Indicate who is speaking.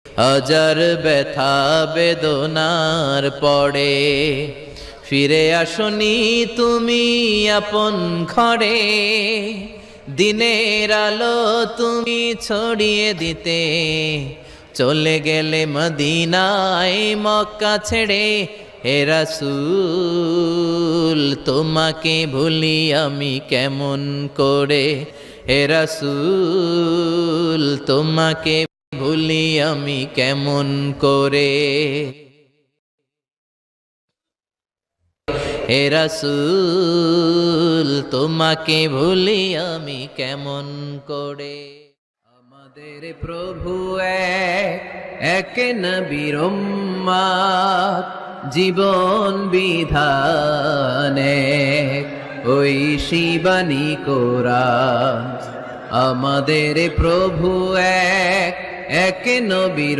Speaker 1: হাজার ব্যথা বেদনার পরে ফিরে আসনি তুমি আপন ঘরে। দিনের আলো তুমি ছড়িয়ে দিতে চলে গেলে মদিনায় মক্কা ছেড়ে। হে রাসূল তোমাকে ভুলি আমি কেমন করে। হে রাসূল তোমাকে ভুলি আমি কেমন করে। হে রাসূল তোমাকে ভুলি আমি কেমন করে। আমাদের প্রভু এক নবীর উম্মত, জীবন বিধানে ওই শিবানী কোরআন। আমাদের প্রভু এক নবীর